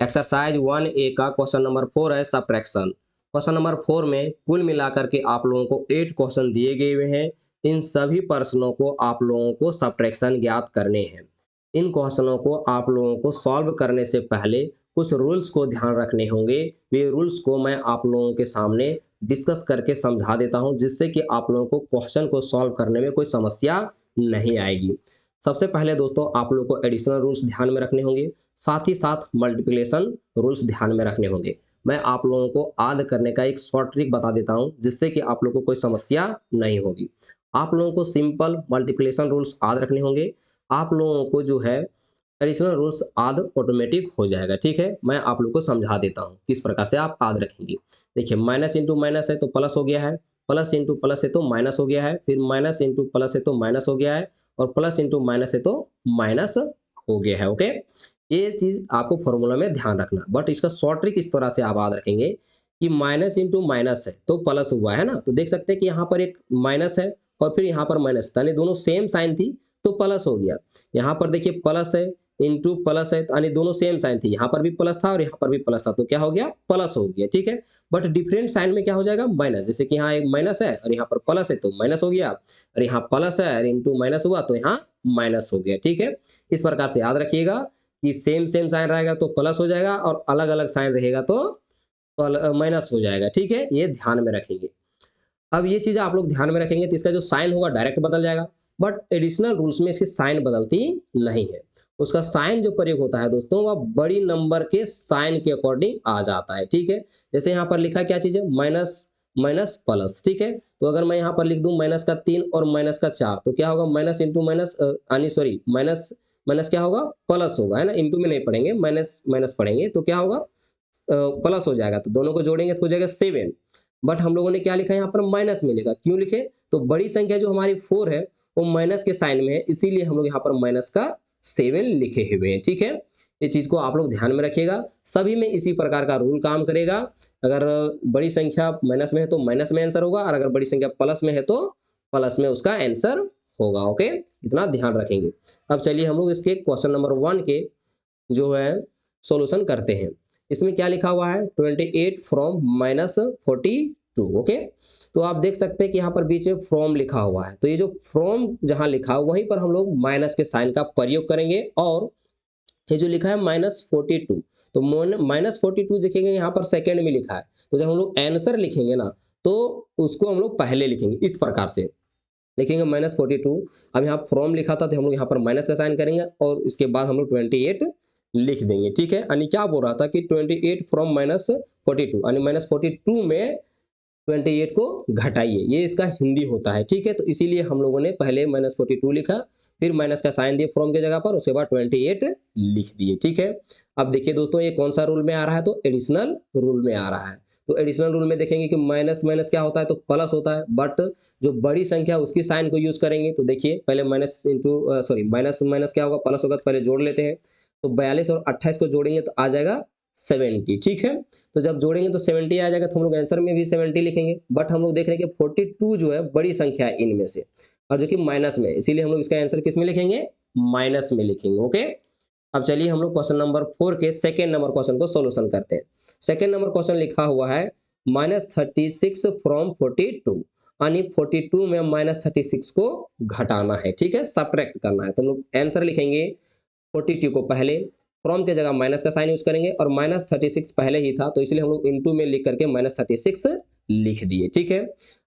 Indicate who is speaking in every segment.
Speaker 1: Exercise 1A का question number 4 है subtraction. Question number 4 में कुल मिलाकर के आप लोगों को 8 क्वेश्चन दिए गए हुए हैं। इन सभी प्रश्नों को आप लोगों को सब्ट्रैक्शन ज्ञात करने हैं। इन क्वेश्चनों को आप लोगों को सॉल्व करने से पहले कुछ रूल्स को ध्यान रखने होंगे। ये रूल्स को मैं आप लोगों के सामने डिस्कस करके समझा देता हूं, जिससे कि आप लोगों को क्वेश्चन को सॉल्व करने में कोई समस्या नहीं आएगी। सबसे पहले दोस्तों आप लोगों को एडिशनल रूल्स ध्यान में रखने होंगे, साथ ही साथ मल्टीप्लिकेशन रूल्स ध्यान में रखने होंगे। मैं आप लोगों को आद करने का एक शॉर्ट ट्रिक बता देता हूं, जिससे कि आप लोगों को कोई समस्या नहीं होगी। आप लोगों को सिंपल मल्टीप्लिकेशन रूल्स याद रखने होंगे। आप लोगों को जो है एडिशनल रूल्स याद ऑटोमेटिक हो जाएगा। ठीक है, मैं आप लोगों को समझा देता हूं किस प्रकार से आप याद रखेंगे। देखिए, माइनस इंटू माइनस है तो प्लस हो गया है, प्लस इंटू प्लस है तो माइनस हो गया है, फिर माइनस इंटू प्लस है तो माइनस हो गया है, और प्लस इंटू माइनस है तो माइनस हो गया है। ओके, ये चीज आपको फॉर्मूला में ध्यान रखना। बट इसका शॉर्ट ट्रिक इस तरह से आप याद रखेंगे कि माइनस इंटू माइनस है तो प्लस हुआ है ना, तो देख सकते हैं कि यहाँ पर एक माइनस है और फिर यहाँ पर माइनस था, यानी दोनों सेम साइन थी तो प्लस हो गया। यहाँ पर देखिए प्लस है इंटू प्लस है, यानी दोनों सेम साइन थी, यहाँ पर भी प्लस था और यहाँ पर भी प्लस था, तो क्या हो गया, प्लस हो गया। ठीक है, बट डिफरेंट साइन में क्या हो जाएगा, माइनस। जैसे कि यहाँ एक माइनस है और यहाँ पर प्लस है तो माइनस हो गया, और यहाँ प्लस है और इंटू माइनस हुआ तो यहाँ माइनस हो गया। ठीक है, इस प्रकार से याद रखिएगा कि सेम सेम साइन रहेगा तो प्लस हो जाएगा और अलग अलग साइन रहेगा तो माइनस हो जाएगा। ठीक है, ये ध्यान में रखेंगे। अब ये चीज़ आप लोग ध्यान में रखेंगे तो इसका जो साइन होगा डायरेक्ट बदल जाएगा, बट एडिशनल रूल्स में इसकी साइन बदलती नहीं है। उसका साइन जो प्रयोग होता है दोस्तों, वह बड़ी नंबर के साइन के अकॉर्डिंग आ जाता है। ठीक है, जैसे यहाँ पर लिखा क्या चीज़ है, माइनस माइनस प्लस। ठीक है, तो अगर मैं यहाँ पर लिख दूं माइनस का 3 और माइनस का 4, तो क्या होगा, माइनस इंटू माइनस यानी सॉरी माइनस माइनस क्या होगा, प्लस होगा, है ना। इंटू में नहीं पढ़ेंगे, माइनस माइनस पढ़ेंगे, तो क्या होगा, प्लस हो जाएगा। तो दोनों को जोड़ेंगे तो हो जाएगा 7। बट हम लोगों ने क्या लिखा है यहाँ पर, माइनस में लिखा। क्यों लिखे, तो बड़ी संख्या जो हमारी 4 है वो माइनस के साइन में है, इसीलिए हम लोग यहाँ पर माइनस का 7 लिखे हुए हैं। ठीक है, ये चीज को आप लोग ध्यान में रखिएगा। सभी में इसी प्रकार का रूल काम करेगा। अगर बड़ी संख्या माइनस में है तो माइनस में आंसर होगा, और अगर बड़ी संख्या प्लस में है तो प्लस में उसका आंसर होगा। ओके, इतना ध्यान रखेंगे। अब चलिए हम लोग इसके क्वेश्चन नंबर 1 के जो है सॉल्यूशन करते हैं। इसमें क्या लिखा हुआ है, 28 फ्रॉम माइनस 42। ओके, तो आप देख सकते हैं कि यहाँ पर बीच में फ्रॉम लिखा हुआ है, तो ये जो फ्रॉम जहाँ लिखा वहीं पर हम लोग माइनस के साइन का प्रयोग करेंगे। और ये जो लिखा है माइनस 42, तो माइनस 42 देखेंगे यहाँ पर सेकेंड में लिखा है, तो जब हम लोग आंसर लिखेंगे ना तो उसको हम लोग पहले लिखेंगे, इस प्रकार से लिखेंगे माइनस 42। अब यहाँ फ्रॉम लिखा था तो हम लोग यहाँ पर माइनस का साइन करेंगे और इसके बाद हम लोग 28 लिख देंगे। ठीक है, यानी क्या बोल रहा था कि 28 फ्रॉम माइनस 42, यानी माइनस 42 में 28 को घटाइए, ये इसका हिंदी होता है। ठीक है, तो इसीलिए हम लोगों ने पहले माइनस 42 लिखा, फिर माइनस का साइन दिए फ्रॉम के जगह पर, उसके बाद 28 लिख दिए। ठीक है, अब देखिए दोस्तों ये कौन सा रूल में आ रहा है, तो एडिशनल रूल में आ रहा है। तो एडिशनल रूल में देखेंगे कि माइनस माइनस क्या होता है, तो प्लस होता है, बट जो बड़ी संख्या उसकी साइन को यूज करेंगे। तो देखिए पहले minus into sorry minus minus क्या होगा, प्लस होगा, तो पहले जोड़ लेते हैं। तो 42 और 28 को जोड़ेंगे तो आ जाएगा 70। ठीक है, तो जब जोड़ेंगे तो 70 आ जाएगा, तो हम लोग आंसर में भी 70 लिखेंगे। बट हम लोग देख रहे हैं कि 42 जो है बड़ी संख्या है इनमें से, और जो कि माइनस में, इसीलिए हम लोग इसका आंसर किस में लिखेंगे, माइनस में लिखेंगे। ओके, अब चलिए हम लोग क्वेश्चन नंबर 4 के सेकेंड नंबर क्वेश्चन को सोल्यूशन करते हैं। सेकेंड नंबर क्वेश्चन लिखा हुआ है -36 फ्रॉम 42, यानी 42 में -36 को घटाना है। ठीक है, सब्ट्रैक्ट करना है, तो हम लोग आंसर लिखेंगे 42 को पहले, फ्रॉम के जगह माइनस का साइन यूज करेंगे, और -36 पहले ही था तो इसलिए हम लोग इनटू में लिख करके -36 लिख दिए। ठीक है,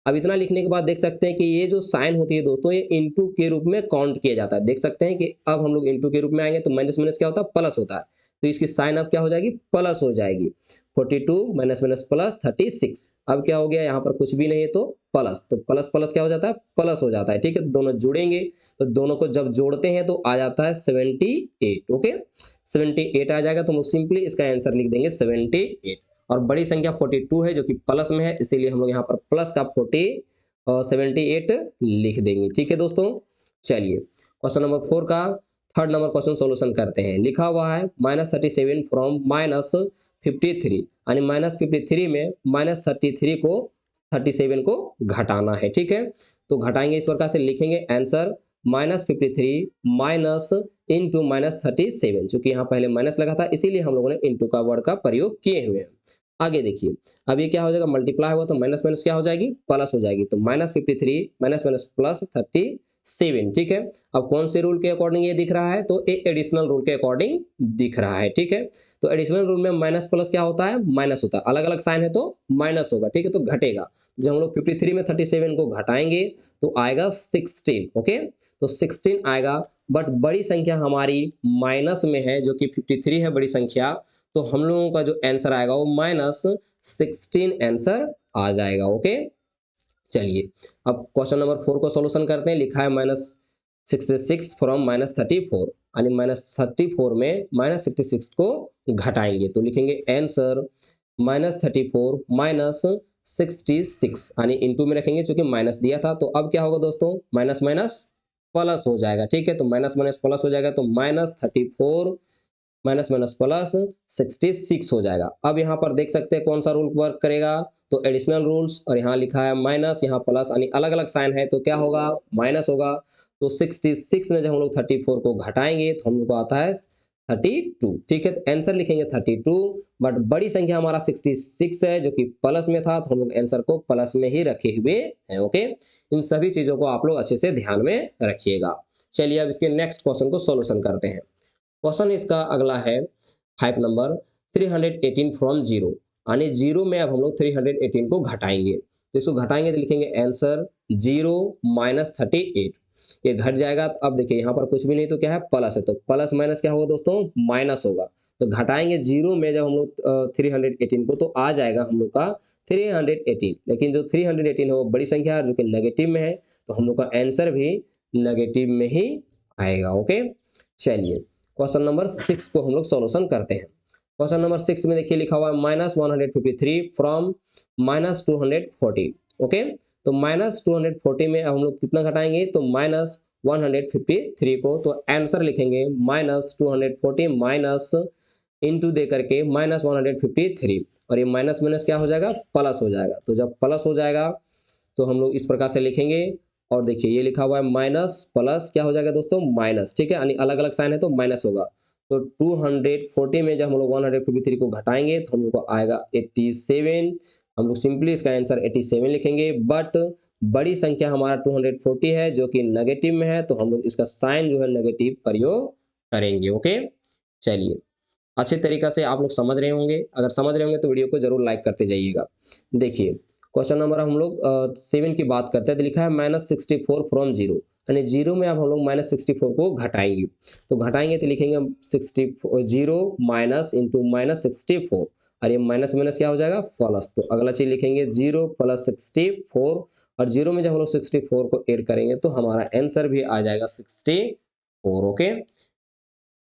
Speaker 1: अब इतना लिखने के बाद देख सकते हैं कि ये जो साइन होती है दोस्तों, ये इनटू के रूप में काउंट किया जाता है। देख सकते हैं कि अब हम लोग इनटू के रूप में आएंगे तो माइनस माइनस क्या होता है, प्लस होता है, तो इसकी साइन अब क्या हो जाएगी, प्लस हो जाएगी। 42 माइनस माइनस प्लस 36, अब क्या हो गया, यहाँ पर कुछ भी नहीं है तो प्लस, तो प्लस प्लस क्या हो जाता है, प्लस हो जाता है। ठीक है, तो दोनों जुड़ेंगे, तो दोनों को जब जोड़ते हैं तो आ जाता है 78। ओके, 78 आ जाएगा, तो हम सिंपली इसका आंसर लिख देंगे 78। और बड़ी संख्या 42 है जो कि प्लस में है, इसीलिए हम लोग यहाँ पर प्लस का 78 लिख देंगे। ठीक है दोस्तों, चलिए क्वेश्चन नंबर 4 का थर्ड नंबर क्वेश्चन सॉल्यूशन करते हैं। लिखा हुआ है -37 फ्रॉम -53, यानी -53 में -33 को 37 को घटाना है। ठीक है, तो घटाएंगे इस प्रकार से लिखेंगे आंसर -53 माइनस इंटू -37, चूंकि यहाँ पहले माइनस लगा था इसीलिए हम लोगों ने इंटू का वर्ड का प्रयोग किए हुए हैं। आगे देखिए, अब ये क्या हो जाएगा, मल्टीप्लाई हुआ तो माइनस माइनस क्या हो जाएगी, प्लस हो जाएगी। तो -53 माइनस माइनस प्लस 37, ठीक है। अब कौन से रूल के अकॉर्डिंग ये दिख रहा है, तो ये एडिशनल रूल के अकॉर्डिंग दिख रहा है, ठीक है। तो एडिशनल रूल में माइनस प्लस क्या होता है, माइनस होता है, अलग अलग साइन है तो माइनस होगा, ठीक है, तो घटेगा। जब हम लोग 53 में 37 को घटाएंगे तो आएगा 16, ओके, तो 16 आएगा। बट बड़ी संख्या हमारी माइनस में है जो कि 53 है बड़ी संख्या, तो हम लोगों का जो आंसर आएगा वो -16 आंसर आ जाएगा, ओके। चलिए अब क्वेश्चन नंबर 4 को सॉल्यूशन करते हैं। लिखा है -66 फ्रॉम -34, यानी -34 में -66 को घटाएंगे तो लिखेंगे आंसर -34 माइनस 66, यानी इंटू में रखेंगे क्योंकि माइनस दिया था। तो अब क्या होगा दोस्तों, माइनस माइनस प्लस हो जाएगा, ठीक है। तो माइनस माइनस प्लस हो जाएगा, तो -34 माइनस माइनस प्लस 66 हो जाएगा। अब यहाँ पर देख सकते हैं कौन सा रूल वर्क करेगा, तो एडिशनल रूल्स, और यहाँ लिखा है माइनस, यहाँ प्लस, यानी अलग अलग साइन है तो क्या होगा, माइनस होगा। तो 66 में जब हम लोग 34 को घटाएंगे तो हम लोग को आता है 32, ठीक है। तो आंसर लिखेंगे 32, बट बड़ी संख्या हमारा 66 है जो कि प्लस में था, तो हम लोग आंसर को प्लस में ही रखे हुए हैं, ओके। इन सभी चीजों को आप लोग अच्छे से ध्यान में रखिएगा। चलिए अब इसके नेक्स्ट क्वेश्चन को सोल्यूशन करते हैं। क्वेश्चन इसका अगला है 5 नंबर, 318 फ्रॉम जीरो, यानी जीरो में अब हम लोग 318 को घटाएंगे। तो इसको घटाएंगे तो लिखेंगे आंसर 0 माइनस 38, ये घट जाएगा। तो अब देखिए यहाँ पर कुछ भी नहीं तो क्या है, प्लस है, तो प्लस माइनस क्या होगा दोस्तों, माइनस होगा। तो घटाएंगे जीरो में जब हम लोग 318 को, तो आ जाएगा हम लोग का 318, लेकिन जो 318 है वो बड़ी संख्या है जो कि नेगेटिव में है, तो हम लोग का आंसर भी नेगेटिव में ही आएगा, ओके। चलिए क्वेश्चन नंबर 6 को हम लोग सॉल्यूशन करते हैं। क्वेश्चन नंबर 6 में देखिए लिखा हुआ है -153 फ्रॉम -240, ओके। तो -240 में अब हम लोग कितना घटाएंगे, तो -153 को, तो आंसर लिखेंगे -240 माइनस इंटू दे करके -153, और ये माइनस माइनस क्या हो जाएगा, प्लस हो जाएगा। तो जब प्लस हो जाएगा तो हम लोग इस प्रकार से लिखेंगे, और देखिए ये लिखा हुआ है माइनस प्लस क्या हो जाएगा दोस्तों, माइनस, ठीक है, यानी अलग अलग साइन है तो माइनस होगा। तो 240 में जब हम लोग 153 को घटाएंगे तो हम लोग को आएगा 87, हम लोग सिंपली इसका आंसर 87 लिखेंगे। बट बड़ी संख्या हमारा 240 है जो कि नेगेटिव में है, तो हम लोग इसका साइन जो है नेगेटिव प्रयोग करेंगे, ओके। चलिए अच्छे तरीका से आप लोग समझ रहे होंगे, अगर समझ रहे होंगे तो वीडियो को जरूर लाइक करते जाइएगा। देखिए क्वेश्चन नंबर हम लोग 7 की बात करते हैं, तो लिखा है -64 फ्रॉम जीरो, यानी जीरो में अब हम लोग -64 को घटाएंगे। तो घटाएंगे तो लिखेंगे 0 माइनस इंटू -64, और ये माइनस माइनस क्या हो जाएगा, प्लस। तो अगला चीज लिखेंगे 0 प्लस 64, और जीरो में जब हम लोग 64 को ऐड करेंगे तो हमारा आंसर भी आ जाएगा 64, ओके।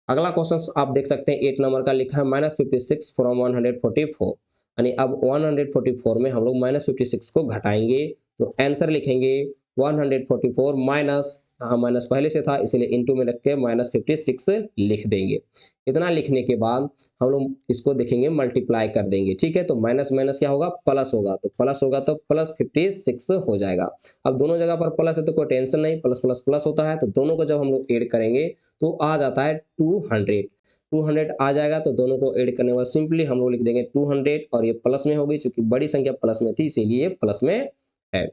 Speaker 1: अगला क्वेश्चन आप देख सकते हैं 8 नंबर का, लिखा है -56 फ्रॉम 144, यानी अब 144 में हम लोग -56 को घटाएंगे तो आंसर लिखेंगे 144 माइनस, हाँ माइनस पहले से था इसलिए इंटू में रख के -56 लिख देंगे। इतना लिखने के बाद हम लोग इसको देखेंगे मल्टीप्लाई कर देंगे, ठीक है। तो माइनस माइनस क्या होगा, प्लस होगा, तो प्लस होगा तो +56 हो जाएगा। अब दोनों जगह पर प्लस है तो कोई टेंशन नहीं, प्लस प्लस प्लस होता है, तो दोनों को जब हम लोग ऐड करेंगे तो आ जाता है 200 आ जाएगा। तो दोनों को ऐड करने के बाद सिंपली हम लोग लिख देंगे 200, और ये प्लस में होगी, चूंकि बड़ी संख्या प्लस में थी इसीलिए प्लस में है।